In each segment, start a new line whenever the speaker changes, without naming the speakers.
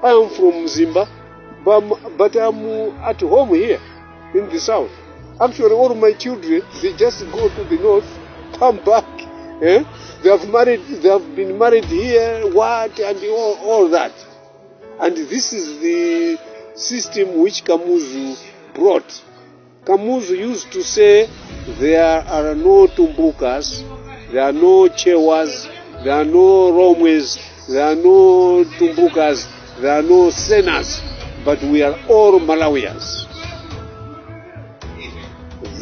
I am from Zimba, but I'm at home here in the south. Actually, all my children, they just go to the north, come back. Eh? They have been married here, and all that. And this is the system which Kamuzu brought. Kamuzu used to say there are no Tumbukas, there are no Chewas, there are no Romwes, there are no Tumbukas, there are no Senas, but we are all Malawians.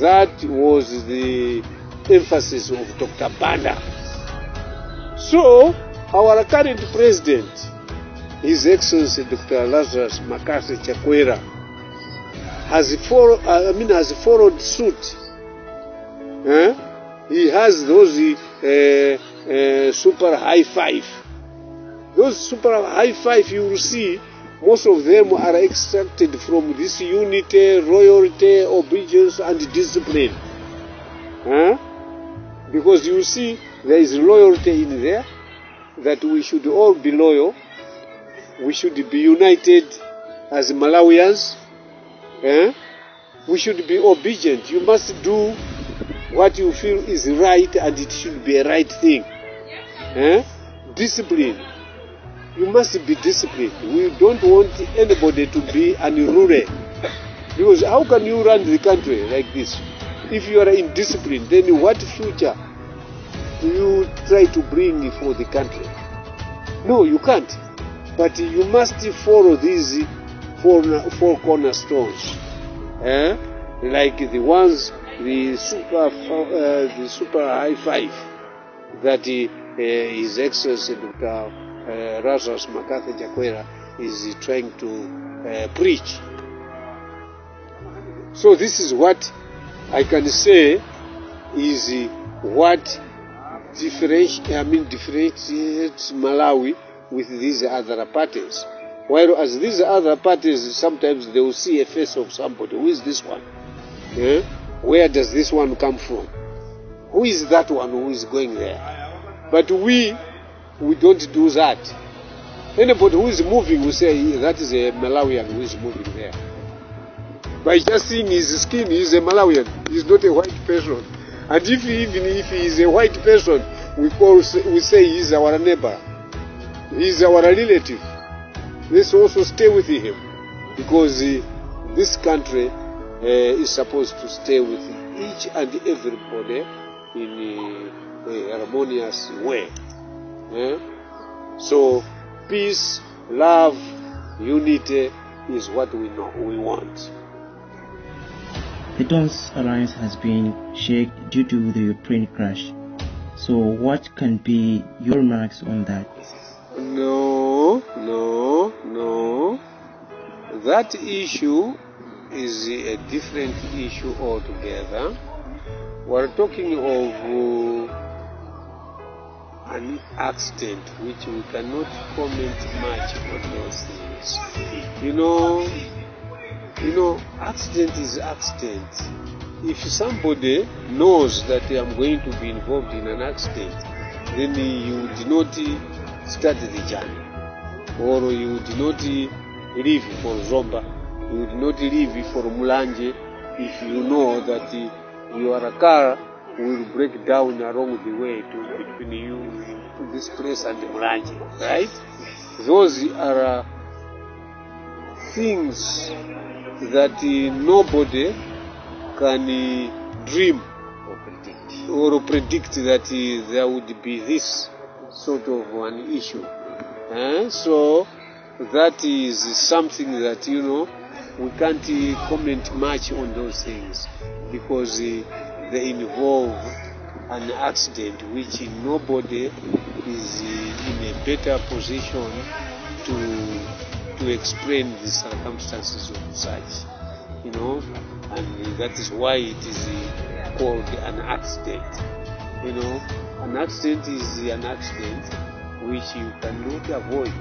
That was the emphasis of Dr. Banda. So, our current president, His Excellency Dr. Lazarus Makasse Chakwera, has followed suit. He has those super high five. Those super high five, you will see, most of them are extracted from this unity, royalty, obedience, and discipline. Because you see, there is loyalty in there, that we should all be loyal. We should be united as Malawians. We should be obedient. You must do what you feel is right, and it should be a right thing. Discipline. You must be disciplined. We don't want anybody to be unruly. Because how can you run the country like this? If you are indisciplined, then what future do you try to bring for the country? No, you can't. But you must follow these four cornerstones. Like the ones, the super high five that His Excellency Dr. Lazarus Makasse Chakwera is trying to preach. So this is what I can say is what differentiates Malawi with these other parties. While as these other parties, sometimes they will see a face of somebody. Who is this one? Where does this one come from? Who is that one who is going there? But we don't do that. Anybody who is moving will say that is a Malawian who is moving there. By just seeing his skin, he is a Malawian. He is not a white person. And even if he is a white person, we say he is our neighbor. He is our relative. Let's also stay with him, because this country is supposed to stay with each and everybody in a harmonious way. So peace, love, unity is what we want.
The Dawn's alliance has been shaken due to the Ukraine crash. So what can be your remarks on that?
No. That issue is a different issue altogether. We're talking of an accident which we cannot comment much on those things. You know, accident is accident. If somebody knows that I'm going to be involved in an accident, then you would not start the journey, or you would not leave for Zomba, you would not leave for Mulanje if you know that your car will break down along the way between you to this place and Mulanje, right? Those are things that nobody can dream or predict that there would be this sort of an issue. So that is something that, we can't comment much on those things, because they involve an accident which nobody is in a better position to explain the circumstances of such, and that is why it is called an accident. An accident is an accident which you cannot avoid.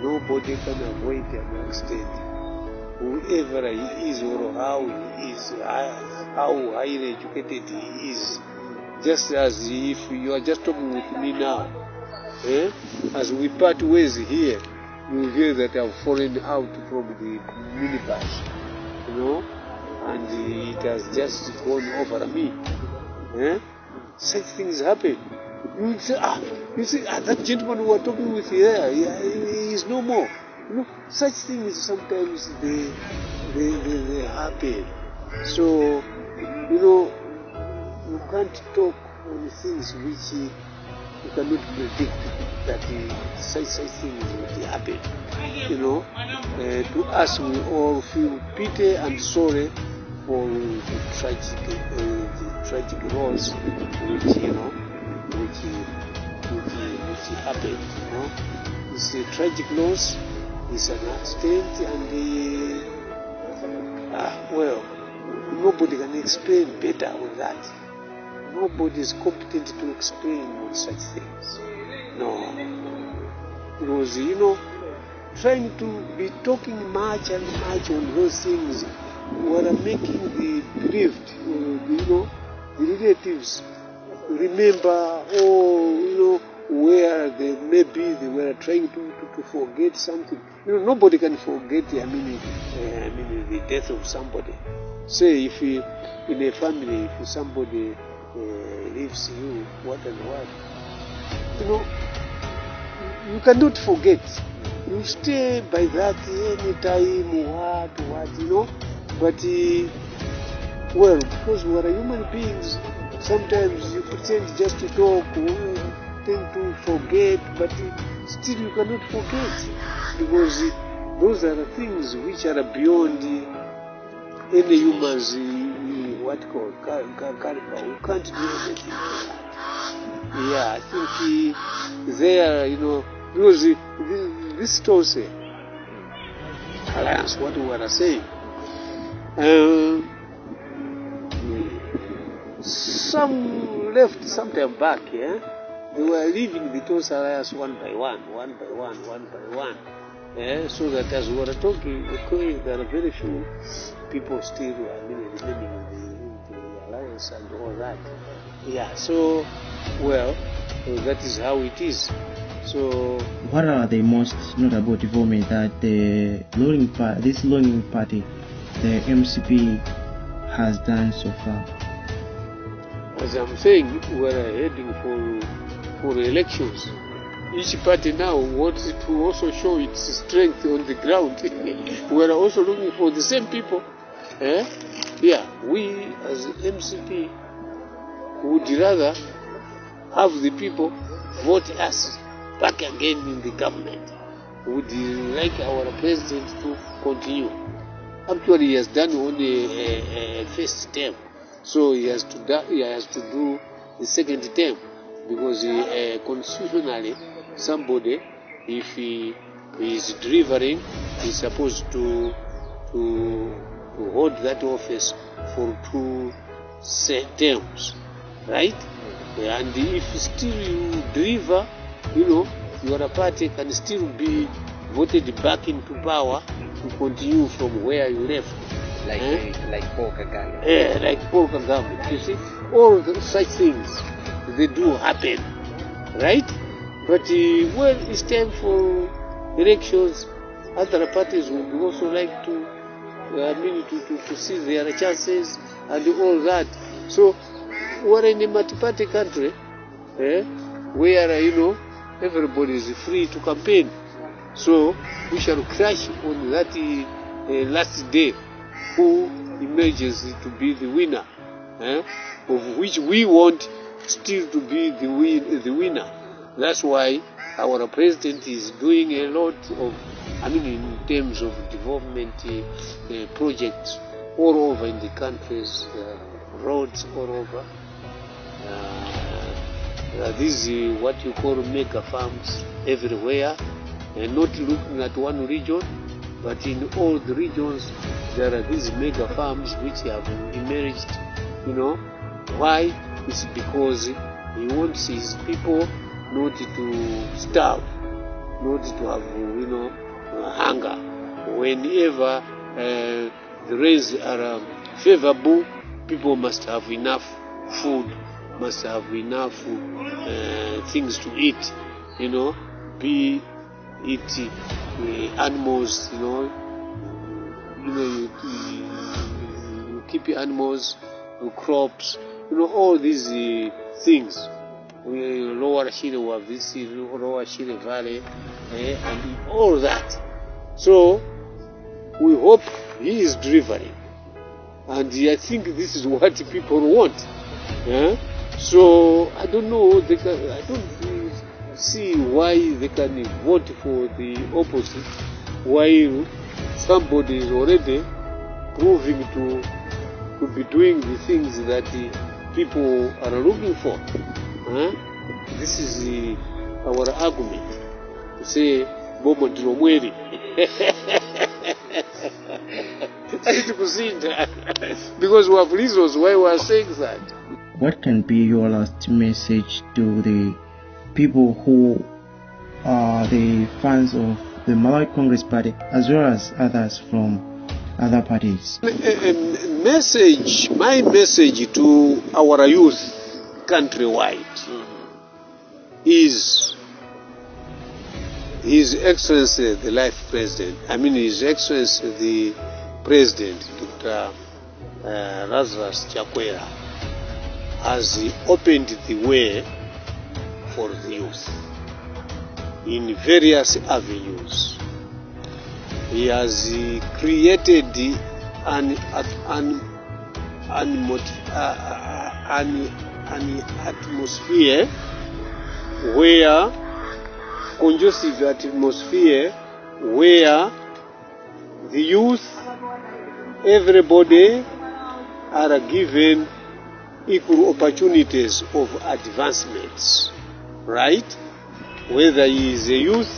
Nobody can avoid an accident. Whoever he is or how he is, how highly educated he is, just as if you are just talking with me now. As we part ways here, you hear that I've fallen out from the minibus, and it has just gone over me. Such things happen. You say, that gentleman who we are talking with here, he is no more. Such things sometimes they happen. So, you can't talk on things which you cannot predict that such things will happen. To us, we all feel pity and sorry for the tragic loss which happened. It's a tragic loss. It's an accident, and nobody can explain better on that. Nobody is competent to explain on such things. No, because trying to be talking much and much on those things were making the bereaved, the relatives remember, where they maybe they were trying to forget something. Nobody can forget. The death of somebody. Say if in a family, if somebody leaves you, what and what, you cannot forget. You stay by that any time, what, But because we are human beings, sometimes you pretend just to talk, tend to forget, but still you cannot forget, because those are the things which are beyond any human's caliber. You can't do anything like that. Yeah, I think there, because this tells alliance what we are saying. Some left some time back, they were leaving the Toss Alliance one by one. So that as we were talking, there are very few people still remaining in the alliance and all that. Yeah, so, that is how it is. So,
what are the most notable developments that this ruling party, the MCP, has done so far?
As I'm saying, we are heading for elections. Each party now wants to also show its strength on the ground. We are also looking for the same people. Yeah, we as MCP would rather have the people vote us back again in the government. Would like our president to continue. Actually, he has done only a first term, so he has to do the second term, because constitutionally, somebody, if he is delivering, is supposed to hold that office for 2 terms, right? And if still you deliver, your party can still be voted back into power to continue from where you left.
Like Paul Kagame.
Yeah, like Paul Kagame. You see, all such things, they do happen, right? But when it's time for elections, other parties would also like to see their chances and all that. So we're in a multi-party country, where everybody is free to campaign. So we shall crash on that last day who emerges to be the winner, of which we want still to be the winner. That's why our president is doing a lot of, in terms of development projects all over in the countries, roads all over. This is what you call mega farms everywhere, and not looking at one region, but in all the regions there are these mega farms which have emerged. Why? It's because he wants his people not to starve, not to have hunger. Whenever the rains are favorable, people must have enough food, must have enough things to eat, be eat animals, you keep animals, crops, all these things. Lower Shire have this Lower Shire Valley, and all that. So we hope he is delivering, and I think this is what people want. So I don't know. I don't see why they can vote for the opposite, while somebody is already proving to be doing the things that people are looking for. This is our argument. To say Bomo Dromweri. Because we have reasons why we are saying that.
What can be your last message to the people who are the fans of the Malawi Congress Party as well as others from other parties? My message to our youth countrywide is His Excellency the Life President, His Excellency the President, Dr. Lazarus Chakwera, has opened the way for the youth in various avenues. He has created an atmosphere where conducive atmosphere where the youth, everybody, are given equal opportunities of advancements, right? Whether he is a youth,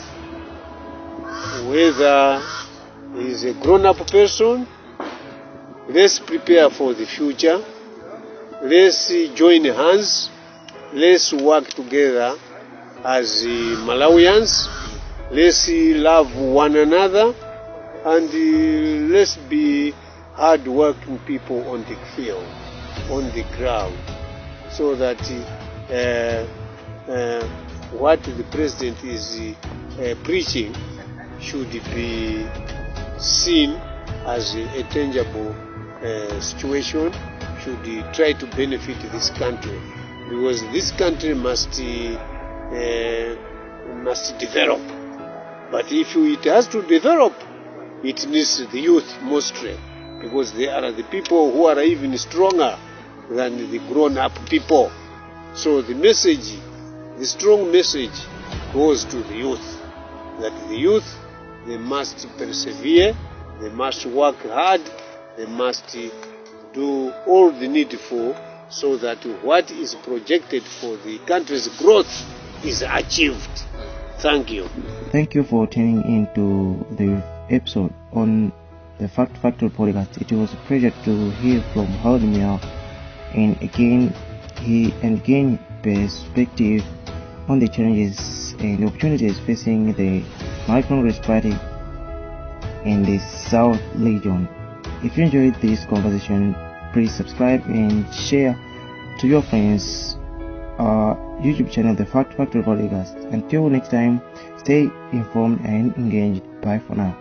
whether he is a grown-up person, let's prepare for the future. Let's join hands. Let's work together as Malawians. Let's love one another, and let's be hard-working people on the field, on the ground, so that what the president is preaching should be seen as a tangible situation, should try to benefit this country, because this country must develop. But if it has to develop, it needs the youth mostly, because they are the people who are even stronger than the grown-up people. So the message, the strong message, goes to the youth, that the youth, they must persevere, they must work hard, they must do all the needful so that what is projected for the country's growth is achieved. Thank you. Thank you for tuning in to the episode on the Fact Factor podcast. It was a pleasure to hear from Vladimir and gain perspective on the challenges and the opportunities facing the Malawi Congress Party in the South region. If you enjoyed this conversation, please subscribe and share to your friends our YouTube channel, The Fact Factor Podcast. Until next time, stay informed and engaged. Bye for now.